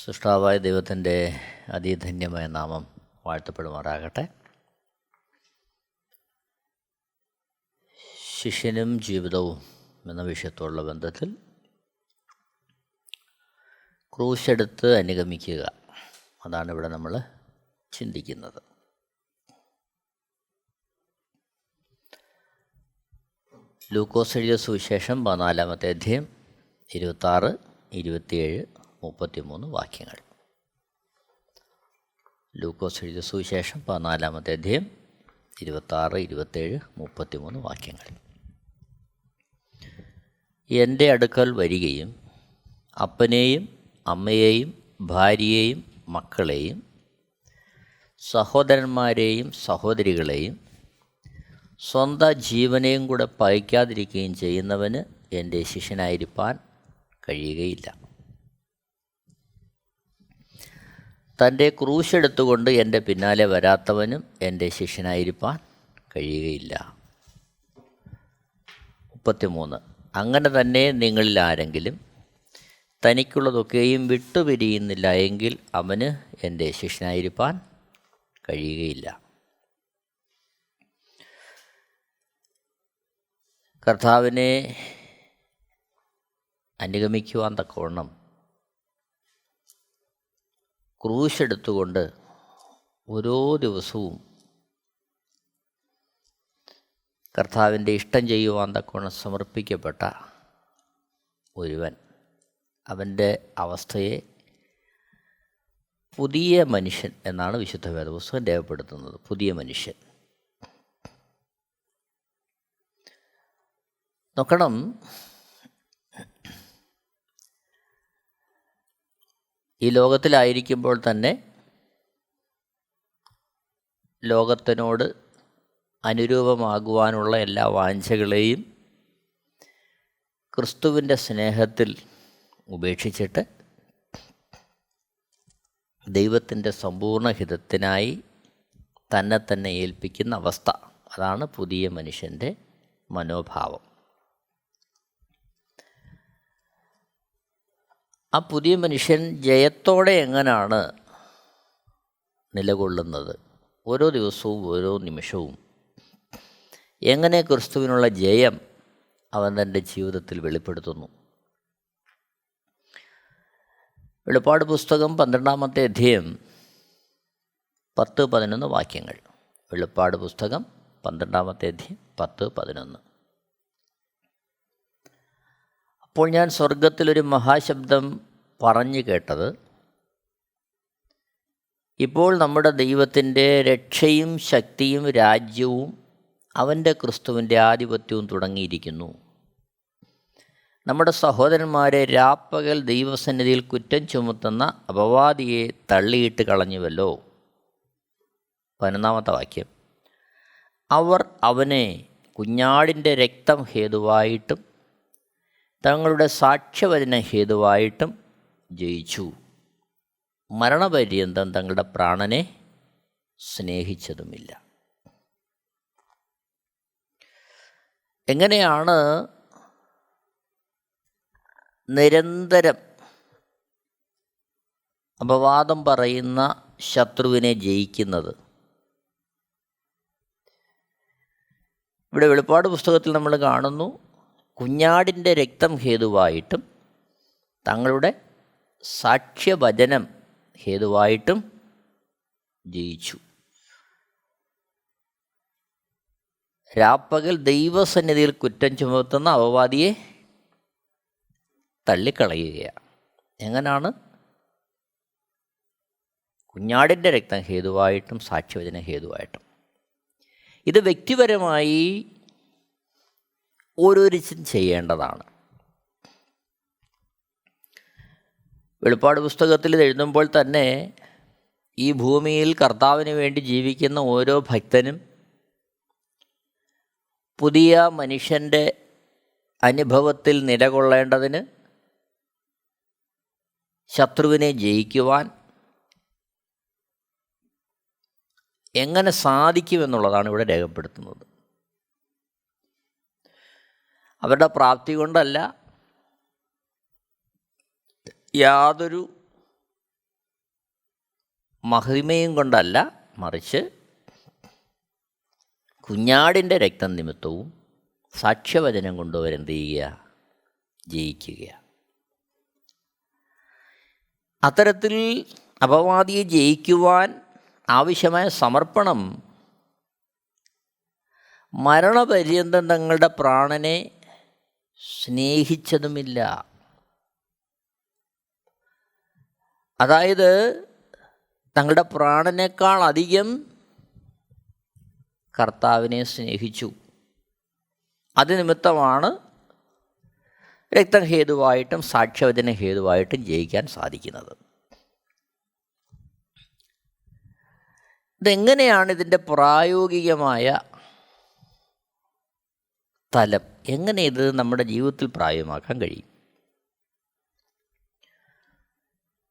സൃഷ്ടാവായ ദൈവത്തിൻ്റെ അതിധന്യമായ നാമം വാഴ്ത്തപ്പെടുമാറാകട്ടെ. ശിഷ്യനും ജീവിതവും എന്ന വിഷയത്തോടുള്ള ബന്ധത്തിൽ ക്രൂശെടുത്ത് അനുഗമിക്കുക, അതാണ് ഇവിടെ നമ്മൾ ചിന്തിക്കുന്നത്. ലൂക്കോസ് എഴുതിയ സുവിശേഷം 14-ാമത്തെ അധ്യായം 26, 27, 33 വാക്യങ്ങൾ. ലൂക്കോസ് എഴുതിയ സുവിശേഷം 14-ാമത്തെ അധ്യായം 26, 27, 33 വാക്യങ്ങൾ. എൻ്റെ അടുക്കൽ വരികയും അപ്പനെയും അമ്മയെയും ഭാര്യയെയും മക്കളെയും സഹോദരന്മാരെയും സഹോദരികളെയും സ്വന്തം ജീവനെയും കൂടെ പകയ്ക്കാതിരിക്കുകയും ചെയ്യുന്നവന് എൻ്റെ ശിഷ്യനായിരിക്കാൻ കഴിയുകയില്ല. തൻ്റെ ക്രൂശെടുത്തുകൊണ്ട് എൻ്റെ പിന്നാലെ വരാത്തവനും എൻ്റെ ശിഷ്യനായിരിക്കാൻ കഴിയുകയില്ല. 33. അങ്ങനെ തന്നെ നിങ്ങളിൽ ആരെങ്കിലും തനിക്കുള്ളതൊക്കെയും വിട്ടുപിരിയുന്നില്ല എങ്കിൽ അവന് എൻ്റെ ശിഷ്യനായിരിക്കാൻ കഴിയുകയില്ല. കർത്താവിനെ അനുഗമിക്കുവാൻ തക്കവണ്ണം ക്രൂശെടുത്തുകൊണ്ട് ഓരോ ദിവസവും കർത്താവിൻ്റെ ഇഷ്ടം ചെയ്യുവാൻ തക്കവണ്ണം സമർപ്പിക്കപ്പെട്ട ഒരുവൻ അവൻ്റെ അവസ്ഥയെ പുതിയ മനുഷ്യൻ എന്നാണ് വിശുദ്ധ വേദപുസ്തകം രേഖപ്പെടുത്തുന്നത്. പുതിയ മനുഷ്യൻ. നോക്കണം, ഈ ലോകത്തിലായിരിക്കുമ്പോൾ തന്നെ ലോകത്തിനോട് അനുരൂപമാകുവാനുള്ള എല്ലാ വാഞ്ഛകളെയും ക്രിസ്തുവിൻ്റെ സ്നേഹത്തിൽ ഉപേക്ഷിച്ചിട്ട് ദൈവത്തിൻ്റെ സമ്പൂർണ്ണ ഹിതത്തിനായി തന്നെ ഏൽപ്പിക്കുന്ന അവസ്ഥ, അതാണ് പുതിയ മനുഷ്യൻ്റെ മനോഭാവം. ആ പുതിയ മനുഷ്യൻ ജയത്തോടെ എങ്ങനെയാണ് നിലകൊള്ളുന്നത്? ഓരോ ദിവസവും ഓരോ നിമിഷവും എങ്ങനെ ക്രിസ്തുവിനുള്ള ജയം അവൻ തൻ്റെ ജീവിതത്തിൽ വെളിപ്പെടുത്തുന്നു? വെളിപ്പാട് പുസ്തകം 12-ാമത്തെ അധ്യായം 10-11 വാക്യങ്ങൾ. വെളിപ്പാട് പുസ്തകം 12-ാമത്തെ അധ്യായം 10-11. അപ്പോൾ ഞാൻ സ്വർഗത്തിലൊരു മഹാശബ്ദം പറഞ്ഞു കേട്ടത്, ഇപ്പോൾ നമ്മുടെ ദൈവത്തിൻ്റെ രക്ഷയും ശക്തിയും രാജ്യവും അവൻ്റെ ക്രിസ്തുവിൻ്റെ ആധിപത്യവും തുടങ്ങിയിരിക്കുന്നു. നമ്മുടെ സഹോദരന്മാരെ രാപ്പകൽ ദൈവസന്നിധിയിൽ കുറ്റം ചുമത്തുന്ന അപവാദിയെ തള്ളിയിട്ട് കളഞ്ഞുവല്ലോ. 11-ാമത്തെ വാക്യം. അവർ അവനെ കുഞ്ഞാടിൻ്റെ രക്തം ഹേതുവായിട്ടും തങ്ങളുടെ സാക്ഷ്യവചന ഹേതുവായിട്ടും ജയിച്ചു, മരണപര്യന്തം തങ്ങളുടെ പ്രാണനെ സ്നേഹിച്ചതുമില്ല. എങ്ങനെയാണ് നിരന്തരം അപവാദം പറയുന്ന ശത്രുവിനെ ജയിക്കുന്നത്? ഇവിടെ വെളിപ്പാട് പുസ്തകത്തിൽ നമ്മൾ കാണുന്നു, കുഞ്ഞാടിൻ്റെ രക്തം ഹേതുവായിട്ടും തങ്ങളുടെ സാക്ഷ്യവചനം ഹേതുവായിട്ടും ജയിച്ചു. രാപ്പകൽ ദൈവസന്നിധിയിൽ കുറ്റം ചുമത്തുന്ന അപവാദിയെ തള്ളിക്കളയുകയാണ്. എങ്ങനെയാണ്? കുഞ്ഞാടിൻ്റെ രക്തം ഹേതുവായിട്ടും സാക്ഷ്യവചന ഹേതുവായിട്ടും. ഇത് വ്യക്തിപരമായി ഓരോരുത്തരും ചെയ്യേണ്ടതാണ്. വെളിപ്പാട് പുസ്തകത്തിൽ ഇത് എഴുതുമ്പോൾ തന്നെ ഈ ഭൂമിയിൽ കർത്താവിന് വേണ്ടി ജീവിക്കുന്ന ഓരോ ഭക്തനും പുതിയ മനുഷ്യൻ്റെ അനുഭവത്തിൽ നിലകൊള്ളേണ്ടതിന് ശത്രുവിനെ ജയിക്കുവാൻ എങ്ങനെ സാധിക്കുമെന്നുള്ളതാണ് ഇവിടെ രേഖപ്പെടുത്തുന്നത്. അവരുടെ പ്രാപ്തി കൊണ്ടല്ല, യാതൊരു മഹിമയും കൊണ്ടല്ല, മറിച്ച് കുഞ്ഞാടിൻ്റെ രക്തം നിമിത്തവും സാക്ഷ്യവചനം കൊണ്ട് അവരെന്ത് ചെയ്യുക? ജയിക്കുകയാണ്. അത്തരത്തിൽ അപവാദിയെ ജയിക്കുവാൻ ആവശ്യമായ സമർപ്പണം മരണപര്യന്തം തങ്ങളുടെ പ്രാണനെ സ്നേഹിച്ചതുമില്ല. അതായത് തങ്ങളുടെ പ്രാണനേക്കാൾ അധികം കർത്താവിനെ സ്നേഹിച്ചു. അത് നിമിത്തമാണ് രക്തം ഹേതുവായിട്ടും സാക്ഷ്യവചന ഹേതുവായിട്ടും ജയിക്കാൻ സാധിക്കുന്നത്. ഇതെങ്ങനെയാണ് ഇതിൻ്റെ പ്രായോഗികമായ തലം? എങ്ങനെ ഇത് നമ്മുടെ ജീവിതത്തിൽ പ്രായമാക്കാൻ കഴിയും?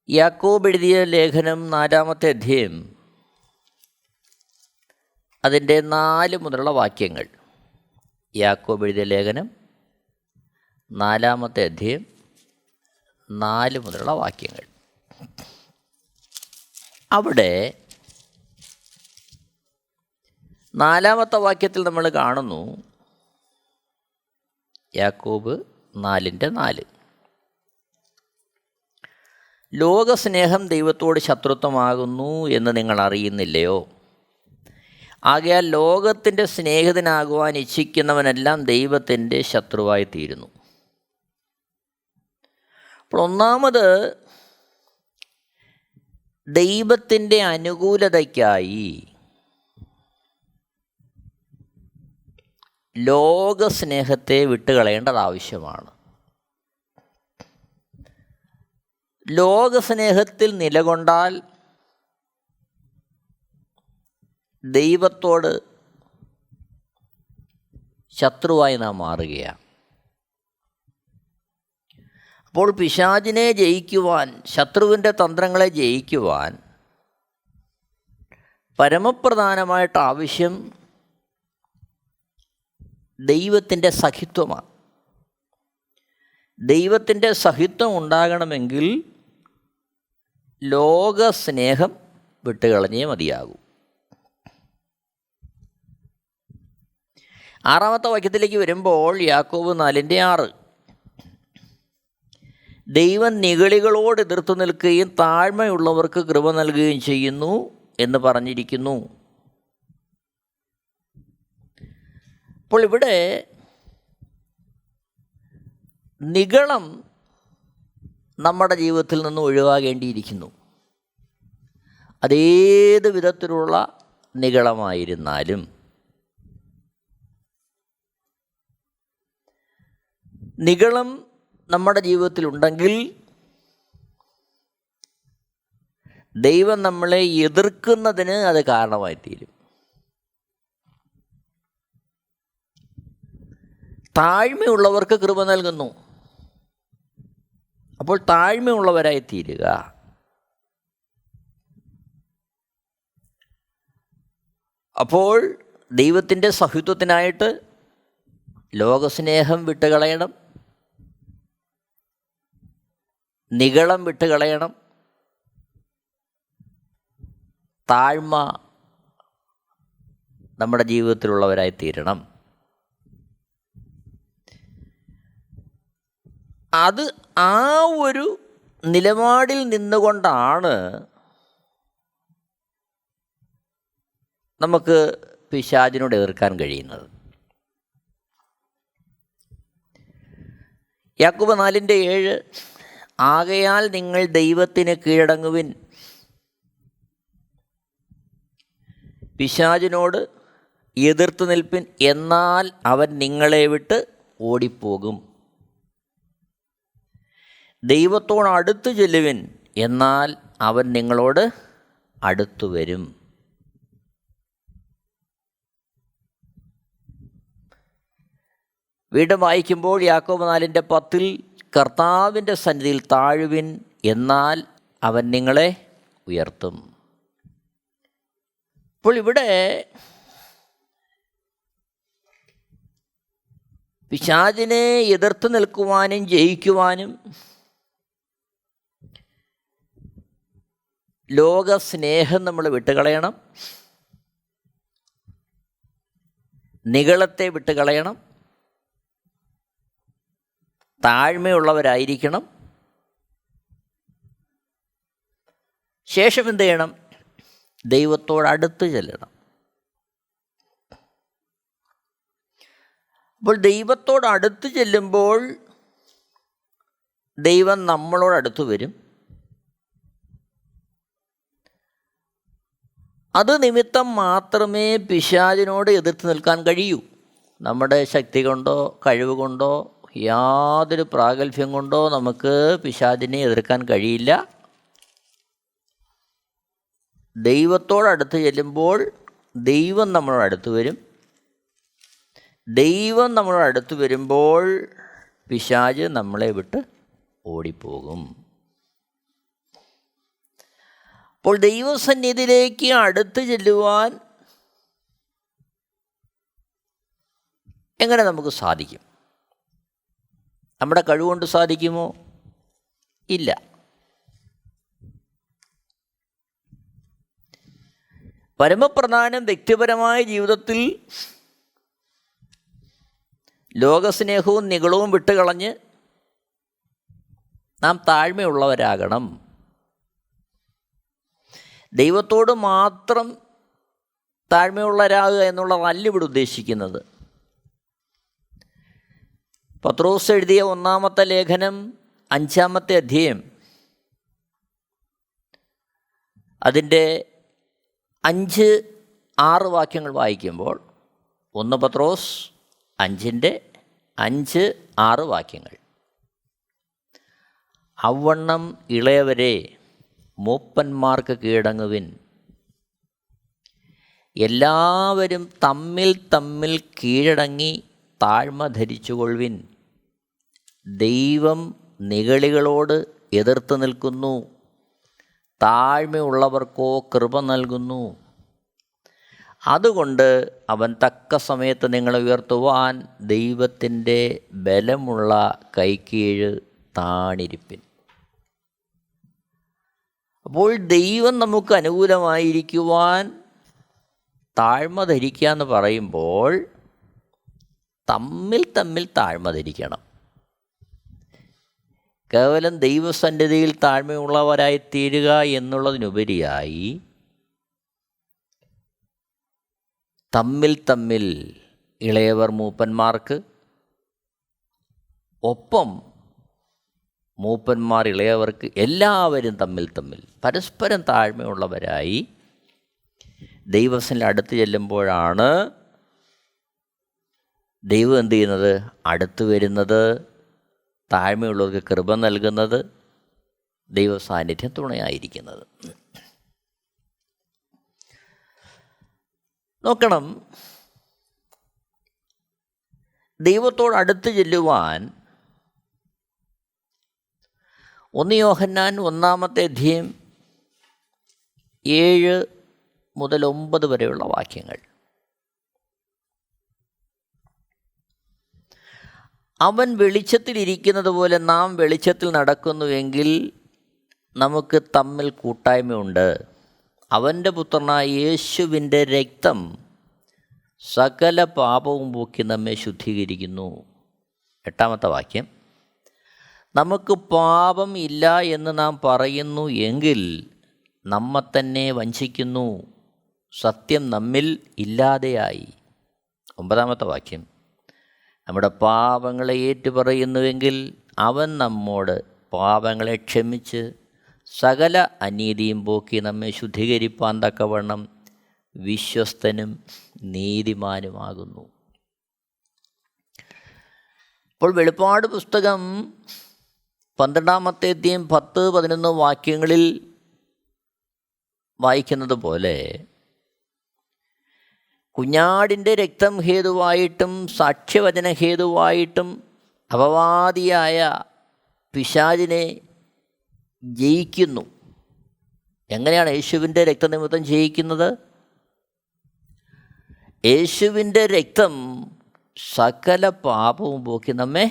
യാക്കോബ് എഴുതിയ ലേഖനം 4-ാമത്തെ അധ്യായം അതിൻ്റെ 4 മുതലുള്ള വാക്യങ്ങൾ. യാക്കോബ് എഴുതിയ ലേഖനം 4-ാമത്തെ അധ്യായം 4 മുതലുള്ള വാക്യങ്ങൾ. അവിടെ 4-ാമത്തെ വാക്യത്തിൽ നമ്മൾ കാണുന്നു, യാക്കോബ് 4:4, ലോകസ്നേഹം ദൈവത്തോട് ശത്രുത്വമാകുന്നു എന്ന് നിങ്ങൾ അറിയുന്നില്ലയോ? ആകയാൽ ലോകത്തിൻ്റെ സ്നേഹിതനാകുവാൻ ഇച്ഛിക്കുന്നവനെല്ലാം ദൈവത്തിൻ്റെ ശത്രുവായി തീരുന്നു. അപ്പോൾ ഒന്നാമത്, ദൈവത്തിൻ്റെ അനുകൂലതയ്ക്കായി ലോകസ്നേഹത്തെ വിട്ടുകളയേണ്ടത് ആവശ്യമാണ്. ലോകസ്നേഹത്തിൽ നിലകൊണ്ടാൽ ദൈവത്തോട് ശത്രുവായി നാം മാറുകയാണ്. അപ്പോൾ പിശാചിനെ ജയിക്കുവാൻ, ശത്രുവിൻ്റെ തന്ത്രങ്ങളെ ജയിക്കുവാൻ പരമപ്രധാനമായിട്ട് ആവശ്യം ദൈവത്തിൻ്റെ സഹിത്വമാണ്. ദൈവത്തിൻ്റെ സഹിത്വം ഉണ്ടാകണമെങ്കിൽ ലോകസ്നേഹം വിട്ടുകളഞ്ഞേ മതിയാകൂ. 6-ാമത്തെ വാക്യത്തിലേക്ക് വരുമ്പോൾ യാക്കോബ് 4:6, ദൈവം നിഗളികളോട് എതിർത്തു നിൽക്കുകയും താഴ്മയുള്ളവർക്ക് കൃപ നൽകുകയും ചെയ്യുന്നു എന്ന് പറഞ്ഞിരിക്കുന്നു. അപ്പോൾ ഇവിടെ നിഗളം നമ്മുടെ ജീവിതത്തിൽ നിന്ന് ഒഴിവാകേണ്ടിയിരിക്കുന്നു. അതേത് വിധത്തിലുള്ള നിഗളമായിരുന്നാലും. നിഗളം നമ്മുടെ ജീവിതത്തിലുണ്ടെങ്കിൽ ദൈവം നമ്മളെ എതിർക്കുന്നതിന് അത് കാരണമായിത്തീരും. താഴ്മയുള്ളവർക്ക് കൃപ നൽകുന്നു. അപ്പോൾ താഴ്മയുള്ളവരായി തീരുക. അപ്പോൾ ദൈവത്തിൻ്റെ സഹിത്വത്തിനായിട്ട് ലോകസ്നേഹം വിട്ടുകളയണം, നിഗളം വിട്ടുകളയണം, താഴ്മ നമ്മുടെ ജീവിതത്തിലുള്ളവരായി തീരണം. അത് ആ ഒരു നിലപാടിൽ നിന്നുകൊണ്ടാണ് നമുക്ക് പിശാചിനോട് എതിർക്കാൻ കഴിയുന്നത്. യാക്കോബ് 4:7, ആകയാൽ നിങ്ങൾ ദൈവത്തിന് കീഴടങ്ങുവിൻ, പിശാചിനോട് എതിർത്ത് നിൽപ്പിൻ, എന്നാൽ അവൻ നിങ്ങളെ വിട്ട് ഓടിപ്പോകും. ദൈവത്തോട് അടുത്തു ചെല്ലുവിൻ, എന്നാൽ അവൻ നിങ്ങളോട് അടുത്തു വരും. വീണ്ടും വായിക്കുമ്പോൾ യാക്കോബ് 4:10, കർത്താവിൻ്റെ സന്നിധിയിൽ താഴുവിൻ, എന്നാൽ അവൻ നിങ്ങളെ ഉയർത്തും. അപ്പോൾ ഇവിടെ പിശാചിനെ എതിർത്ത് നിൽക്കുവാനും ജയിക്കുവാനും ലോകസ്നേഹം നമ്മൾ വിട്ടുകളയണം, നിഗളത്തെ വിട്ടുകളയണം, താഴ്മയുള്ളവരായിരിക്കണം. ശേഷം എന്ത് ചെയ്യണം? ദൈവത്തോടടുത്ത് ചെല്ലണം. അപ്പോൾ ദൈവത്തോടടുത്ത് ചെല്ലുമ്പോൾ ദൈവം നമ്മളോടടുത്ത് വരും. അത് നിമിത്തം മാത്രമേ പിശാചിനോട് എതിർത്ത് നിൽക്കാൻ കഴിയൂ. നമ്മുടെ ശക്തി കൊണ്ടോ കഴിവ് കൊണ്ടോ യാതൊരു പ്രാഗൽഭ്യം കൊണ്ടോ നമുക്ക് പിശാചിനെ എതിർക്കാൻ കഴിയില്ല. ദൈവത്തോടടുത്ത് ചെല്ലുമ്പോൾ ദൈവം നമ്മളോടടുത്ത് വരും. ദൈവം നമ്മളോടടുത്ത് വരുമ്പോൾ പിശാച് നമ്മളെ വിട്ട് ഓടിപ്പോകും. അപ്പോൾ ദൈവസന്നിധിയിലേക്ക് അടുത്ത് ചെല്ലുവാൻ എങ്ങനെ നമുക്ക് സാധിക്കും? നമ്മുടെ കഴിവുകൊണ്ട് സാധിക്കുമോ? ഇല്ല. പരമപ്രധാനം വ്യക്തിപരമായ ജീവിതത്തിൽ ലോകസ്നേഹവും നിഗളവും വിട്ടുകളഞ്ഞ് നാം താഴ്മയുള്ളവരാകണം. ദൈവത്തോട് മാത്രം താഴ്മയുള്ളവരാകുക എന്നുള്ളതല്ല ഇവിടെ ഉദ്ദേശിക്കുന്നത്. പത്രോസ് എഴുതിയ 1-ാമത്തെ ലേഖനം 5-ാമത്തെ അധ്യായം അതിൻ്റെ 5-6 വാക്യങ്ങൾ വായിക്കുമ്പോൾ, 1 പത്രോസ് 5-ന്റെ 5-6 വാക്യങ്ങൾ, അവണ്ണം ഇളയവരെ മൂപ്പന്മാർക്ക് കീഴടങ്ങുവിൻ, എല്ലാവരും തമ്മിൽ തമ്മിൽ കീഴടങ്ങി താഴ്മ ധരിച്ചുകൊള്ളുവിൻ. ദൈവം നിഗളികളോട് എതിർത്ത് നിൽക്കുന്നു, താഴ്മയുള്ളവർക്കോ കൃപ നൽകുന്നു. അതുകൊണ്ട് അവൻ തക്ക സമയത്ത് നിങ്ങളെ ഉയർത്തുവാൻ ദൈവത്തിൻ്റെ ബലമുള്ള കൈക്കീഴ് താണിരിപ്പിൻ. അപ്പോൾ ദൈവം നമുക്ക് അനുകൂലമായിരിക്കുവാൻ താഴ്മ ധരിക്കുക എന്ന് പറയുമ്പോൾ തമ്മിൽ തമ്മിൽ താഴ്മ ധരിക്കണം. കേവലം ദൈവസന്നിധിയിൽ താഴ്മയുള്ളവരായി തീരുക എന്നുള്ളതിനുപരിയായി തമ്മിൽ തമ്മിൽ ഇളയവർ മൂപ്പന്മാർക്ക്, ഒപ്പം മൂപ്പന്മാർ ഇളയവർക്ക്, എല്ലാവരും തമ്മിൽ തമ്മിൽ പരസ്പരം താഴ്മയുള്ളവരായി ദൈവത്തിൻ്റെ അടുത്ത് ചെല്ലുമ്പോഴാണ് ദൈവം എന്ത് ചെയ്യുന്നത്? അടുത്ത് വരുന്നത്, താഴ്മയുള്ളവർക്ക് കൃപ നൽകുന്നത്, ദൈവ സാന്നിധ്യം തുണയായിരിക്കുന്നത്. നോക്കണം, ദൈവത്തോടടുത്ത് ചെല്ലുവാൻ 1 യോഹന്നാൻ 1-ാമത്തെ അധ്യായം 7 മുതൽ 9 വരെയുള്ള വാക്യങ്ങൾ, അവൻ വെളിച്ചത്തിലിരിക്കുന്നത് പോലെ നാം വെളിച്ചത്തിൽ നടക്കുന്നുവെങ്കിൽ നമുക്ക് തമ്മിൽ കൂട്ടായ്മയുണ്ട്. അവൻ്റെ പുത്രനായ യേശുവിൻ്റെ രക്തം സകല പാപവും പോക്കി നമ്മെ ശുദ്ധീകരിക്കുന്നു. 8-ാമത്തെ വാക്യം, നമുക്ക് പാപം ഇല്ല എന്ന് നാം പറയുന്നു എങ്കിൽ നമ്മെ തന്നെ വഞ്ചിക്കുന്നു, സത്യം നമ്മിൽ ഇല്ലാതെയായി. 9-ാമത്തെ വാക്യം, നമ്മുടെ പാപങ്ങളെ ഏറ്റുപറയുന്നുവെങ്കിൽ അവൻ നമ്മോട് പാപങ്ങളെ ക്ഷമിച്ച് സകല അനീതിയും പോക്കി നമ്മെ ശുദ്ധീകരിപ്പാൻ തക്കവണ്ണം വിശ്വസ്തനും നീതിമാനുമാകുന്നു. ഇപ്പോൾ വെളിപ്പാട് പുസ്തകം 12-ാമത്തെ അധ്യായം 10-11 വാക്യങ്ങളിൽ വായിക്കുന്നത് പോലെ കുഞ്ഞാടിൻ്റെ രക്തം ഹേതുവായിട്ടും സാക്ഷ്യവചന ഹേതുവായിട്ടും അപവാദിയായ പിശാചിനെ ജയിക്കുന്നു. എങ്ങനെയാണ് യേശുവിൻ്റെ രക്തനിമിത്തം ജയിക്കുന്നത്? യേശുവിൻ്റെ രക്തം സകല പാപവും പോക്കി നമ്മെ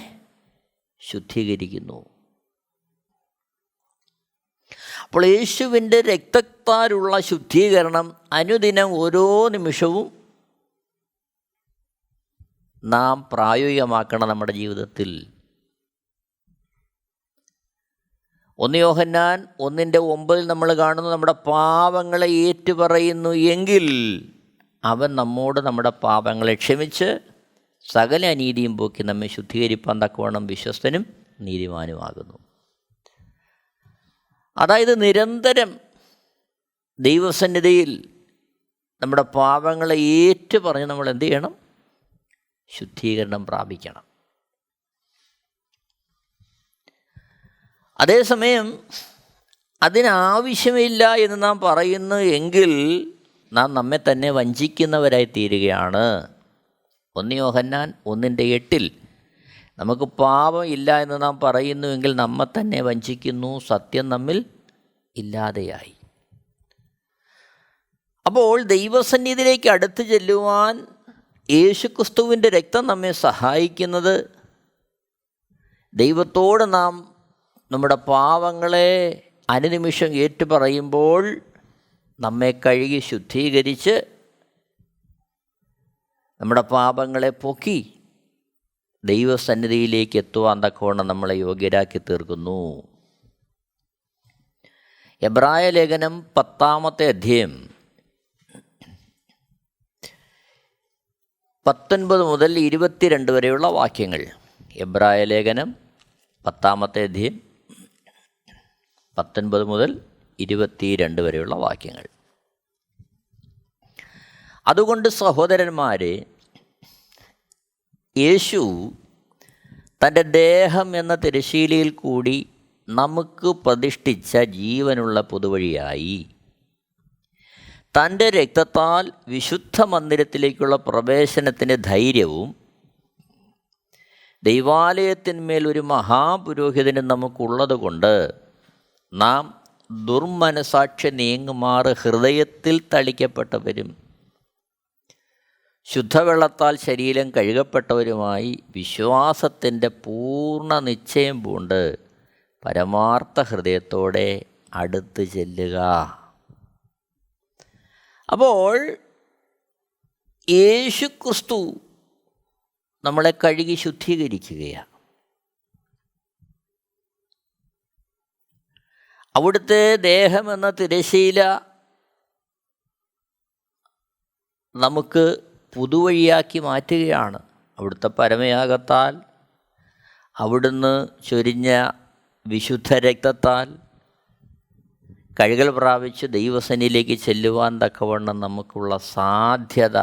ശുദ്ധീകരിക്കുന്നു. അപ്പോൾ അപ്പോൾ യേശുവിൻ്റെ രക്തത്താലുള്ള ശുദ്ധീകരണം അനുദിനം ഓരോ നിമിഷവും നാം പ്രായോഗികമാക്കണം നമ്മുടെ ജീവിതത്തിൽ. 1 യോഹന്നാൻ 1:9 നമ്മൾ കാണുന്നു, നമ്മുടെ പാപങ്ങളെ ഏറ്റുപറയുന്നു എങ്കിൽ അവൻ നമ്മോട് നമ്മുടെ പാപങ്ങളെ ക്ഷമിച്ച് സകല അനീതിയും പോക്കി നമ്മെ ശുദ്ധീകരിപ്പാൻ തക്കവണ്ണം വിശ്വസ്തനും നീതിമാനുമാകുന്നു. അതായത് നിരന്തരം ദൈവസന്നിധിയിൽ നമ്മുടെ പാപങ്ങളെ ഏറ്റുപറഞ്ഞ് നമ്മൾ എന്ത് ചെയ്യണം? ശുദ്ധീകരണം പ്രാപിക്കണം. അതേസമയം അതിനാവശ്യമില്ല എന്ന് നാം പറയുന്നു എങ്കിൽ നാം നമ്മെ തന്നെ വഞ്ചിക്കുന്നവരായി തീരുകയാണ്. 1 യോഹന്നാൻ 1:8 നമുക്ക് പാപം ഇല്ല എന്ന് നാം പറയുന്നുവെങ്കിൽ നമ്മെ തന്നെ വഞ്ചിക്കുന്നു, സത്യം നമ്മിൽ ഇല്ലാതെയായി. അപ്പോൾ ദൈവസന്നിധിയിലേക്ക് അടുത്ത് ചെല്ലുവാൻ യേശുക്രിസ്തുവിൻ്റെ രക്തം നമ്മെ സഹായിക്കുന്നത്, ദൈവത്തോട് നാം നമ്മുടെ പാവങ്ങളെ അനുനിമിഷം ഏറ്റുപറയുമ്പോൾ നമ്മെ കഴുകി ശുദ്ധീകരിച്ച് നമ്മുടെ പാപങ്ങളെ പോക്കി ദൈവസന്നിധിയിലേക്ക് എത്തുവാൻ തക്കവണ്ണം നമ്മളെ യോഗ്യരാക്കി തീർക്കുന്നു. എബ്രായ ലേഖനം 10-ാമത്തെ അധ്യായം 19 മുതൽ 22 വരെയുള്ള വാക്യങ്ങൾ. എബ്രായ ലേഖനം 10-ാമത്തെ അധ്യായം 19 മുതൽ 22 വരെയുള്ള വാക്യങ്ങൾ. അതുകൊണ്ട് സഹോദരന്മാരെ, യേശു തൻ്റെ ദേഹം എന്ന തിരശ്ശീലയിൽ കൂടി നമുക്ക് പ്രതിഷ്ഠിച്ച ജീവനുള്ള പുതുവഴിയായി തൻ്റെ രക്തത്താൽ വിശുദ്ധ മന്ദിരത്തിലേക്കുള്ള പ്രവേശനത്തിന് ധൈര്യവും ദൈവാലയത്തിന്മേൽ ഒരു മഹാപുരോഹിതന് നമുക്കുള്ളത് കൊണ്ട് നാം ദുർമനസാക്ഷി നീങ്ങുമാറ് ഹൃദയത്തിൽ തളിക്കപ്പെട്ടവരും ശുദ്ധവെള്ളത്താൽ ശരീരം കഴുകപ്പെട്ടവരുമായി വിശ്വാസത്തിൻ്റെ പൂർണ്ണ നിശ്ചയം പൂണ്ട് പരമാർത്ഥ ഹൃദയത്തോടെ അടുത്ത് ചെല്ലുക. അപ്പോൾ യേശുക്രിസ്തു നമ്മളെ കഴുകി ശുദ്ധീകരിക്കുകയാണ്. അവിടുത്തെ ദേഹം എന്ന തിരശ്ശീല നമുക്ക് പുതുവഴിയാക്കി മാറ്റുകയാണ്. അവിടുത്തെ പരമയാഗത്താൽ, അവിടുന്ന് ചൊരിഞ്ഞ വിശുദ്ധ രക്തത്താൽ കഴുകൽ പ്രാപിച്ച് ദൈവസന്നിധിയിലേക്ക് ചെല്ലുവാൻ തക്കവണ്ണം നമുക്കുള്ള സാധ്യത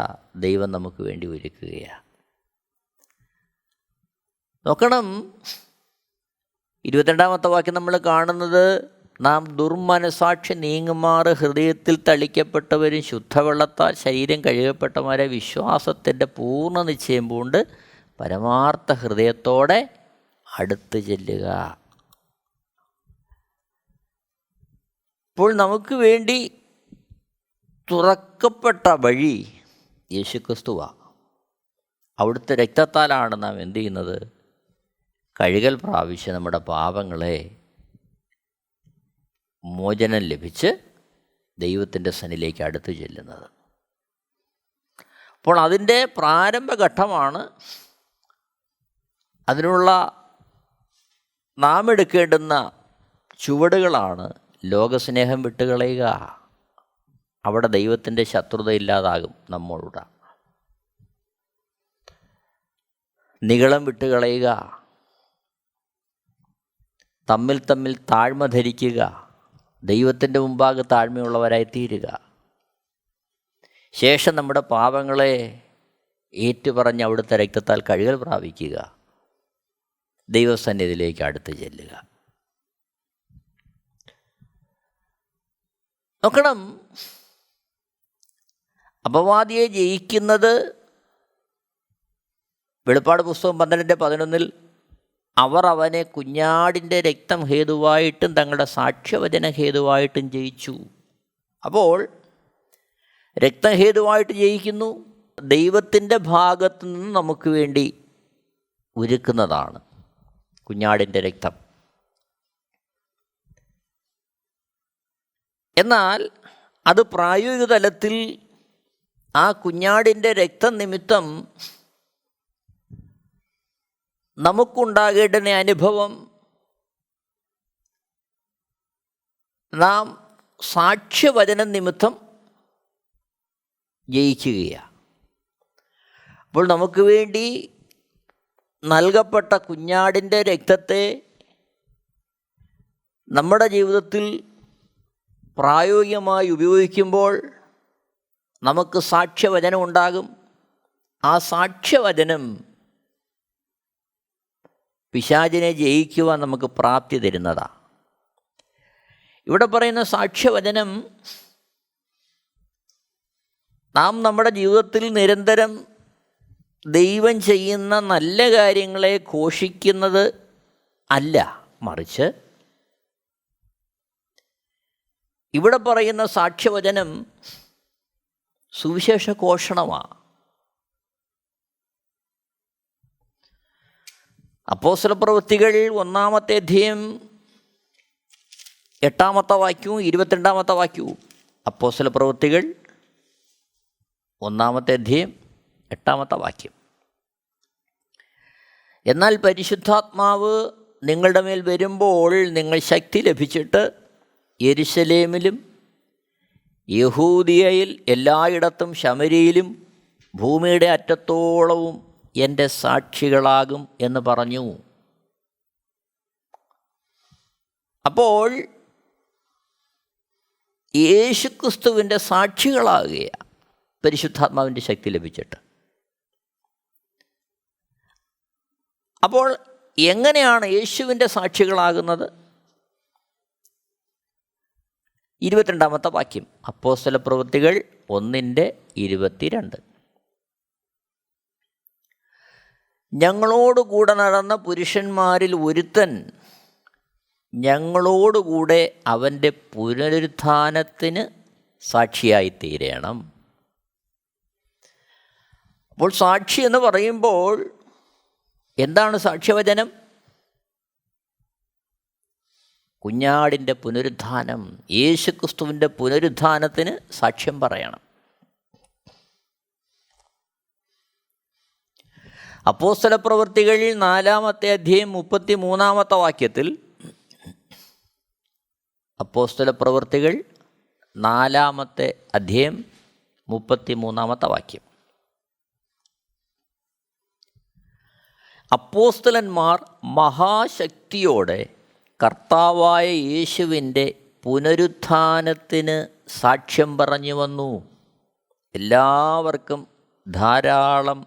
ദൈവം നമുക്ക് വേണ്ടി ഒരുക്കുകയാണ്. നോക്കണം, 22-ാമത്തെ വാക്യം നമ്മൾ കാണുന്നത്, നാം ദുർമനസാക്ഷി നീങ്ങുമാറ് ഹൃദയത്തിൽ തളിക്കപ്പെട്ടവരും ശുദ്ധവെള്ളത്താൽ ശരീരം കഴുകപ്പെട്ടവരെ വിശ്വാസത്തിൻ്റെ പൂർണ്ണ നിശ്ചയം പൂണ്ട് പരമാർത്ഥ ഹൃദയത്തോടെ അടുത്ത് ചെല്ലുക. ഇപ്പോൾ നമുക്ക് വേണ്ടി തുറക്കപ്പെട്ട വഴി യേശുക്രിസ്തുവാണ്. അവിടുത്തെ രക്തത്താലാണ് നാം എന്ത് ചെയ്യുന്നത്? കഴുകൽ പ്രാപിച്ച് നമ്മുടെ പാപങ്ങളെ മോചനം ലഭിച്ച് ദൈവത്തിൻ്റെ സന്നിധിയിലേക്ക് അടുത്ത് ചെല്ലുന്നത്. അപ്പോൾ അതിൻ്റെ പ്രാരംഭഘട്ടമാണ്. അതിനുള്ള നാം എടുക്കേണ്ടുന്ന ചുവടുകളാണ് ലോകസ്നേഹം വിട്ടുകളയുക. അവിടെ ദൈവത്തിൻ്റെ ശത്രുത ഇല്ലാതാകും നമ്മളോട്. നിഗളം വിട്ടുകളയുക, തമ്മിൽ തമ്മിൽ താഴ്മ ധരിക്കുക, ദൈവത്തിൻ്റെ മുമ്പാകെ താഴ്മയുള്ളവരായി തീരുക. ശേഷം നമ്മുടെ പാപങ്ങളെ ഏറ്റുപറഞ്ഞ് അവിടുത്തെ രക്തത്താൽ കഴുകൽ പ്രാപിക്കുക, ദൈവസന്നിധിയിലേക്ക് അടുത്ത് ചെല്ലുക. നോക്കണം, അപവാദിയെ ജയിക്കുന്നത് വെളിപ്പാട് പുസ്തകം 12:11 അവർ അവനെ കുഞ്ഞാടിൻ്റെ രക്തം ഹേതുവായിട്ടും തങ്ങളുടെ സാക്ഷ്യവചന ഹേതുവായിട്ടും ജയിച്ചു. അപ്പോൾ രക്തം ഹേതുവായിട്ട് ജയിക്കുന്നു. ദൈവത്തിൻ്റെ ഭാഗത്തു നിന്ന് നമുക്ക് വേണ്ടി ഒരുക്കുന്നതാണ് കുഞ്ഞാടിൻ്റെ രക്തം. എന്നാൽ അത് പ്രായോഗിക തലത്തിൽ ആ കുഞ്ഞാടിൻ്റെ രക്തം നിമിത്തം നമുക്കുണ്ടാകേണ്ടുന്ന അനുഭവം നാം സാക്ഷ്യവചനം നിമിത്തം ജയിക്കുകയാണ്. അപ്പോൾ നമുക്ക് വേണ്ടി നൽകപ്പെട്ട കുഞ്ഞാടിൻ്റെ രക്തത്തെ നമ്മുടെ ജീവിതത്തിൽ പ്രായോഗികമായി ഉപയോഗിക്കുമ്പോൾ നമുക്ക് സാക്ഷ്യവചനം ഉണ്ടാകും. ആ സാക്ഷ്യവചനം പിശാചിനെ ജയിക്കുവാൻ നമുക്ക് പ്രാപ്തി തരുന്നതാണ്. ഇവിടെ പറയുന്ന സാക്ഷ്യവചനം നാം നമ്മുടെ ജീവിതത്തിൽ നിരന്തരം ദൈവം ചെയ്യുന്ന നല്ല കാര്യങ്ങളെ ഘോഷിക്കുന്നത് അല്ല, മറിച്ച് ഇവിടെ പറയുന്ന സാക്ഷ്യവചനം സുവിശേഷ ഘോഷണമാണ്. അപ്പോസ്തലപ്രവൃത്തികൾ 1-ാമത്തെ അധ്യായം 8-ാമത്തെ വാക്യവും 22-ാമത്തെ വാക്യവും. അപ്പോസ്തലപ്രവൃത്തികൾ 1-ാമത്തെ അധ്യായം 8-ാമത്തെ വാക്യം. എന്നാൽ പരിശുദ്ധാത്മാവ് നിങ്ങളുടെ മേൽ വരുമ്പോൾ നിങ്ങൾ ശക്തി ലഭിച്ചിട്ട് യെരുശലേമിലും യഹൂദിയയിൽ എല്ലായിടത്തും ശമര്യയിലും ഭൂമിയുടെ അറ്റത്തോളവും എൻ്റെ സാക്ഷികളാകും എന്ന് പറഞ്ഞു. അപ്പോൾ യേശുക്രിസ്തുവിൻ്റെ സാക്ഷികളാകുകയാണ് പരിശുദ്ധാത്മാവിൻ്റെ ശക്തി ലഭിച്ചിട്ട്. അപ്പോൾ എങ്ങനെയാണ് യേശുവിൻ്റെ സാക്ഷികളാകുന്നത്? 22-ാമത്തെ വാക്യം, അപ്പോസ്തലപ്രവൃത്തികൾ 1:22. ഞങ്ങളോടുകൂടെ നടന്ന പുരുഷന്മാരിൽ ഒരുത്തൻ ഞങ്ങളോടുകൂടെ അവൻ്റെ പുനരുത്ഥാനത്തിന് സാക്ഷിയായിത്തീരണം. അപ്പോൾ സാക്ഷി എന്ന് പറയുമ്പോൾ എന്താണ് സാക്ഷ്യവചനം? കുഞ്ഞാടിൻ്റെ പുനരുത്ഥാനം, യേശുക്രിസ്തുവിൻ്റെ പുനരുത്ഥാനത്തിന് സാക്ഷ്യം പറയണം. അപ്പോസ്തലപ്രവൃത്തികൾ 4-ാമത്തെ അധ്യായം 33-ാമത്തെ വാക്യത്തിൽ, അപ്പോസ്തലപ്രവൃത്തികൾ 4-ാമത്തെ അധ്യായം 33-ാമത്തെ വാക്യം. അപ്പോസ്തലന്മാർ മഹാശക്തിയോടെ കർത്താവായ യേശുവിൻ്റെ പുനരുത്ഥാനത്തിന് സാക്ഷ്യം പറഞ്ഞു വന്നു. എല്ലാവർക്കും ധാരാളം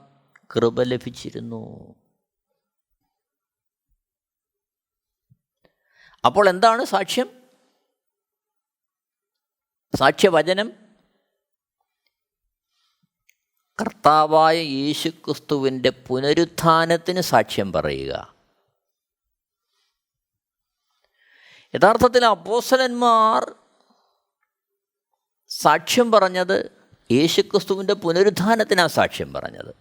കൃപ ലഭിച്ചിരുന്നു. അപ്പോൾ എന്താണ് സാക്ഷ്യം? സാക്ഷ്യവചനം കർത്താവായ യേശുക്രിസ്തുവിൻ്റെ പുനരുത്ഥാനത്തിന് സാക്ഷ്യം പറയുക. യഥാർത്ഥത്തിൽ അപ്പോസ്തലന്മാർ സാക്ഷ്യം പറഞ്ഞത് യേശുക്രിസ്തുവിൻ്റെ പുനരുത്ഥാനത്തിനാണ് സാക്ഷ്യം പറഞ്ഞത്.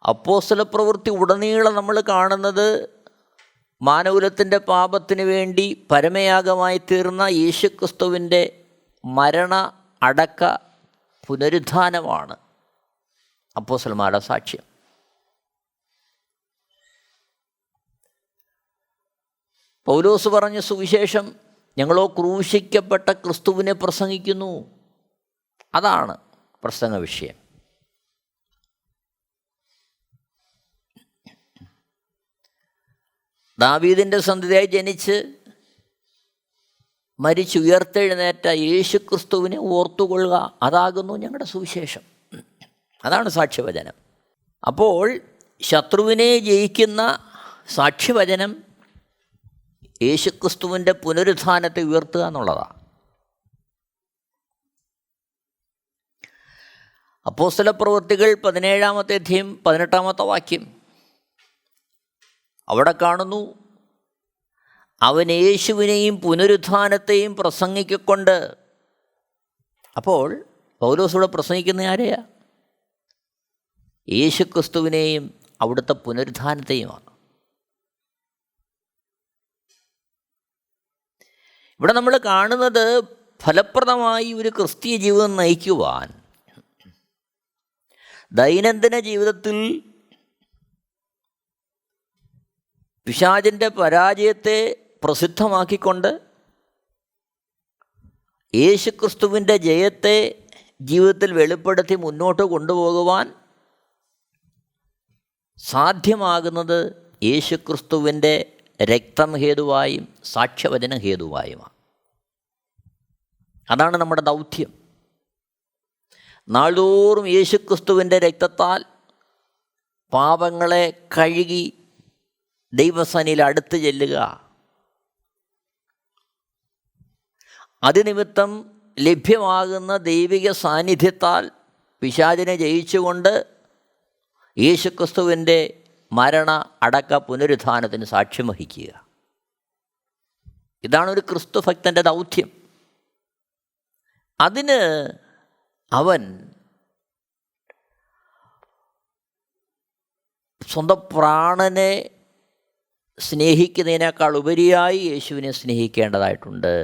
അപ്പോസ്തലപ്രവൃത്തി ഉടനീളം നമ്മൾ കാണുന്നത് മാനവകുലത്തിൻ്റെ പാപത്തിന് വേണ്ടി പരമയാഗമായി തീർന്ന യേശുക്രിസ്തുവിൻ്റെ മരണ അടക്ക പുനരുത്ഥാനമാണ് അപ്പോസ്തലന്മാരുടെ സാക്ഷ്യം. പൗലോസ് പറഞ്ഞ സുവിശേഷം ഞങ്ങളോ ക്രൂശിക്കപ്പെട്ട ക്രിസ്തുവിനെ പ്രസംഗിക്കുന്നു. അതാണ് പ്രസംഗ വിഷയം. ദാവീദിൻ്റെ സന്തതിയായി ജനിച്ച് മരിച്ചുയർത്തെഴുന്നേറ്റ യേശുക്രിസ്തുവിനെ ഓർത്തുകൊള്ളുക, അതാകുന്നു ഞങ്ങളുടെ സുവിശേഷം. അതാണ് സാക്ഷ്യവചനം. അപ്പോൾ ശത്രുവിനെ ജയിക്കുന്ന സാക്ഷ്യവചനം യേശുക്രിസ്തുവിൻ്റെ പുനരുത്ഥാനത്തെ ഉയർത്തുക എന്നുള്ളതാണ്. അപ്പോസ്തലപ്രവൃത്തികൾ 17-ാമത്തെ അധ്യായം 18-ാമത്തെ വാക്യം. അവിടെ കാണുന്നു, അവൻ യേശുവിനെയും പുനരുത്ഥാനത്തെയും പ്രസംഗിക്കൊണ്ട്. അപ്പോൾ പൗലോസൂടെ പ്രസംഗിക്കുന്ന ആരെയാ? യേശുക്രിസ്തുവിനെയും അവിടുത്തെ പുനരുത്ഥാനത്തെയുമാണ്. ഇവിടെ നമ്മൾ കാണുന്നത് ഫലപ്രദമായി ഒരു ക്രിസ്തീയ ജീവിതം നയിക്കുവാൻ ദൈനംദിന ജീവിതത്തിൽ പിശാചിൻ്റെ പരാജയത്തെ പ്രസിദ്ധമാക്കിക്കൊണ്ട് യേശുക്രിസ്തുവിൻ്റെ ജയത്തെ ജീവിതത്തിൽ വെളിപ്പെടുത്തി മുന്നോട്ട് കൊണ്ടുപോകുവാൻ സാധ്യമാകുന്നത് യേശുക്രിസ്തുവിൻ്റെ രക്തം ഹേതുവായും സാക്ഷ്യവചനം ഹേതുവായുമാണ്. അതാണ് നമ്മുടെ ദൗത്യം. നാൾതോറും യേശുക്രിസ്തുവിൻ്റെ രക്തത്താൽ പാപങ്ങളെ കഴുകി ദൈവസന്നിധിയിൽ അടുത്ത് ചെല്ലുക. അതിനിമിത്തം ലഭ്യമാകുന്ന ദൈവിക സാന്നിധ്യത്താൽ പിശാചിനെ ജയിച്ചുകൊണ്ട് യേശുക്രിസ്തുവിൻ്റെ മരണ അടക്ക പുനരുത്ഥാനത്തിന് സാക്ഷ്യം വഹിക്കുക. ഇതാണ് ഒരു ക്രിസ്തു ഭക്തൻ്റെ ദൗത്യം. അതിന് അവൻ സ്വന്തം പ്രാണനെ സ്നേഹിക്കുന്നതിനേക്കാൾ ഉപരിയായി യേശുവിനെ സ്നേഹിക്കേണ്ടതായിട്ടുണ്ട്.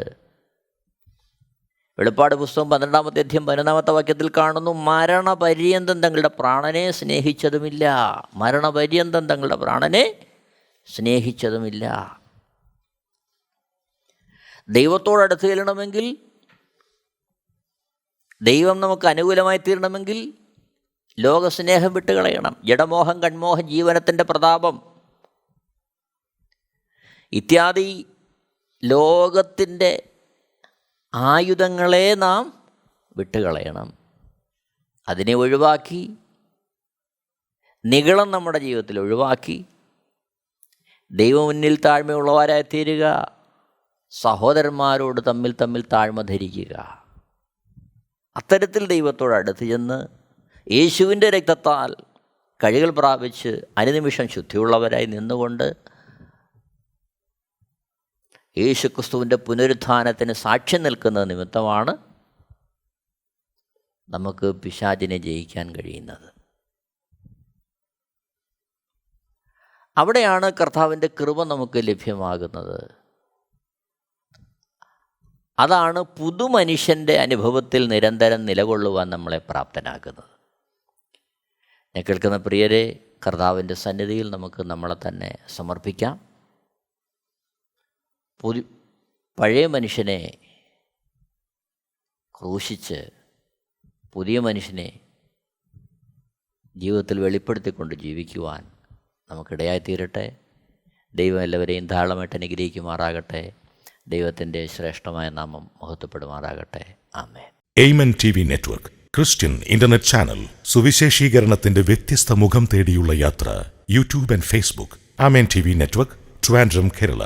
വെളിപ്പാട് പുസ്തകം 12-ാമത്തെ അധ്യായം 11-ാമത്തെ വാക്യത്തിൽ കാണുന്നു, മരണപര്യന്തം തങ്ങളുടെ പ്രാണനെ സ്നേഹിച്ചതുമില്ല. മരണപര്യന്തം തങ്ങളുടെ പ്രാണനെ സ്നേഹിച്ചതുമില്ല. ദൈവത്തോടടുത്ത് ചെല്ലണമെങ്കിൽ, ദൈവം നമുക്ക് അനുകൂലമായി തീരണമെങ്കിൽ ലോകസ്നേഹം വിട്ടുകളയണം. ജഡമോഹം, കൺമോഹം, ജീവനത്തിൻ്റെ പ്രതാപം ഇത്യാദി ലോകത്തിൻ്റെ ആയുധങ്ങളെ നാം വിട്ടുകളയണം. അതിനെ ഒഴിവാക്കി, നിഗളം നമ്മുടെ ജീവിതത്തിൽ ഒഴിവാക്കി ദൈവമുന്നിൽ താഴ്മയുള്ളവരായി തീരുക. സഹോദരന്മാരോട് തമ്മിൽ താഴ്മ ധരിക്കുക. അത്തരത്തിൽ ദൈവത്തോട് അടുത്ത് ചെന്ന് യേശുവിൻ്റെ രക്തത്താൽ കഴുകൽ പ്രാപിച്ച് അനുനിമിഷം ശുദ്ധിയുള്ളവരായി നിന്നുകൊണ്ട് യേശുക്രിസ്തുവിൻ്റെ പുനരുത്ഥാനത്തിന് സാക്ഷ്യം നിൽക്കുന്ന നിമിത്തമാണ് നമുക്ക് പിശാചിനെ ജയിക്കാൻ കഴിയുന്നത്. അവിടെയാണ് കർത്താവിൻ്റെ കൃപ നമുക്ക് ലഭ്യമാകുന്നത്. അതാണ് പുതുമനുഷ്യൻ്റെ അനുഭവത്തിൽ നിരന്തരം നിലകൊള്ളുവാൻ നമ്മളെ പ്രാപ്തനാക്കുന്നത്. എന്നെ കേൾക്കുന്ന പ്രിയരെ, കർത്താവിൻ്റെ സന്നിധിയിൽ നമുക്ക് നമ്മളെ തന്നെ സമർപ്പിക്കാം. പഴയ മനുഷ്യനെ ക്രൂശിച്ച് പുതിയ മനുഷ്യനെ ജീവിതത്തിൽ വെളിപ്പെടുത്തിക്കൊണ്ട് ജീവിക്കുവാൻ നമുക്കിടയായിത്തീരട്ടെ. ദൈവം എല്ലാവരെയും ധാരാളമായിട്ട് അനുഗ്രഹിക്കുമാറാകട്ടെ. ദൈവത്തിൻ്റെ ശ്രേഷ്ഠമായ നാമം മഹത്വപ്പെടുമാറാകട്ടെ. ആമേൻ. Amen TV network Christian internet channel. സുവിശേഷീകരണത്തിന്റെ വ്യത്യസ്ത മുഖം തേടിയുള്ള യാത്ര. YouTube and Facebook. Amen TV network, Trivandrum, Kerala.